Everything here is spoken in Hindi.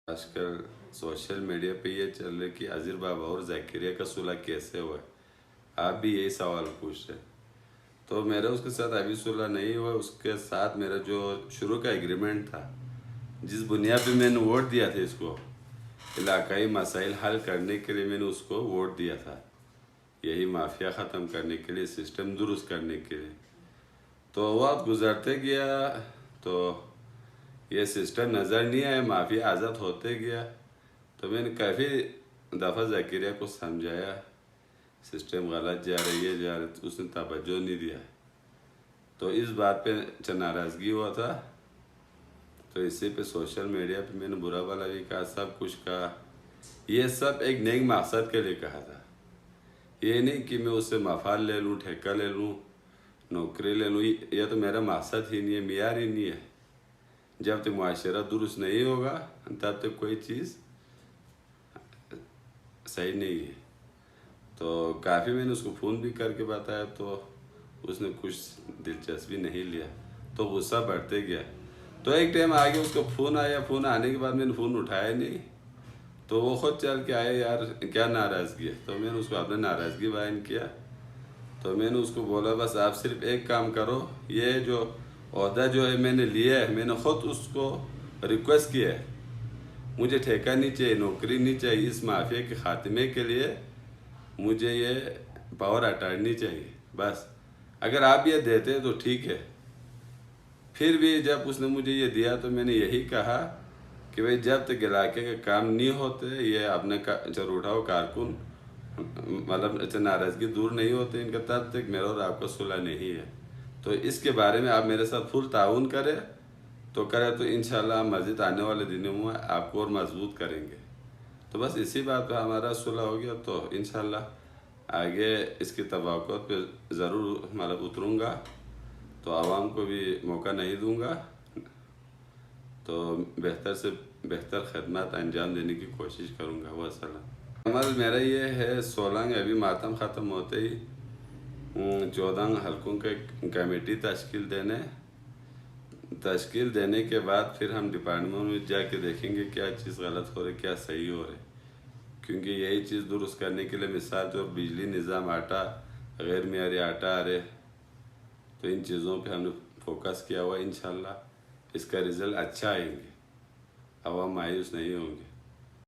आजकल सोशल मीडिया पे ये चल रहा है कि अज़ीर बाबा और ज़ाकिरिया का सुलह कैसे हुआ है। आप भी यही सवाल पूछ रहे। तो मेरा उसके साथ अभी सुलह नहीं हुआ। उसके साथ मेरा जो शुरू का एग्रीमेंट था, जिस बुनियाद पे मैंने वोट दिया था, इसको इलाकाई मसाइल हल करने के लिए मैंने उसको वोट दिया था, यही माफिया ख़त्म करने के लिए, सिस्टम दुरुस्त करने के लिए। तो वक्त गुजरते गया तो ये सिस्टम नज़र नहीं आया, माफिया आज़ाद होते गया। तो मैंने काफ़ी दफ़ा ज़ाकिरिया को समझाया, सिस्टम गलत जा रही है, तो उसने तवज्जो नहीं दिया। तो इस बात पे नाराज़गी हुआ था। तो इसी पे सोशल मीडिया पे मैंने बुरा भला भी कहा, सब कुछ कहा। ये सब एक नेक मकसद के लिए कहा था। ये नहीं कि मैं उससे मफाद ले लूँ, ठेका ले लूँ, नौकरी ले लूँ। ये तो मेरा मकसद ही नहीं है, मियार ही नहीं है। जब तक मुआशरा दुरुस्त नहीं होगा तब तक कोई चीज़ सही नहीं है। तो काफ़ी मैंने उसको फ़ोन भी करके बताया, तो उसने कुछ दिलचस्पी नहीं लिया, तो गुस्सा बढ़ते गया। तो एक टाइम आगे उसका फ़ोन आया, फ़ोन आने के बाद मैंने फ़ोन उठाया नहीं, तो वो खुद चल के आया, यार क्या नाराज़गी है। तो मैंने उसको अपने नाराज़गी बयान किया। तो मैंने उसको बोला, बस आप सिर्फ एक काम करो, ये जो ओहदा जो है मैंने लिया है, मैंने ख़ुद उसको रिक्वेस्ट किया है, मुझे ठेका नहीं चाहिए, नौकरी नहीं चाहिए। इस माफिया के ख़ात्मे के लिए मुझे ये पावर हटानी चाहिए। बस अगर आप ये देते तो ठीक है। फिर भी जब उसने मुझे ये दिया तो मैंने यही कहा कि भाई जब तक इलाके के काम नहीं होते, ये अपने जर उठाओ कारकुन मतलब नाराज़गी दूर नहीं होते इनका, तब तक मेरा और आपका सुलह नहीं है। तो इसके बारे में आप मेरे साथ फुल ताउन करें, तो करें तो इंशाल्लाह हम मस्जिद आने वाले दिनों में आपको और मजबूत करेंगे। तो बस इसी बात पर हमारा सुलह हो गया। तो इंशाल्लाह आगे इसकी तवक्कुत पे ज़रूर मतलब उतरूँगा, तो आवाम को भी मौका नहीं दूँगा, तो बेहतर से बेहतर खदमत अंजाम देने की कोशिश करूँगा। वसलाम। अमल मेरा ये है, 16 अभी मातम ख़त्म होते ही 14 हलकों के कमेटी तश्कील देने के बाद फिर हम डिपार्टमेंट में जाके देखेंगे क्या चीज़ गलत हो रही, क्या सही हो रही। क्योंकि यही चीज़ दुरुस्त करने के लिए, मिसाल जो बिजली निज़ाम, आटा गैर मियारी आटा आ रहे, तो इन चीज़ों पे हमने फोकस किया हुआ। इंशाल्लाह इसका रिज़ल्ट अच्छा आएंगे, आवाम मायूस नहीं होंगे।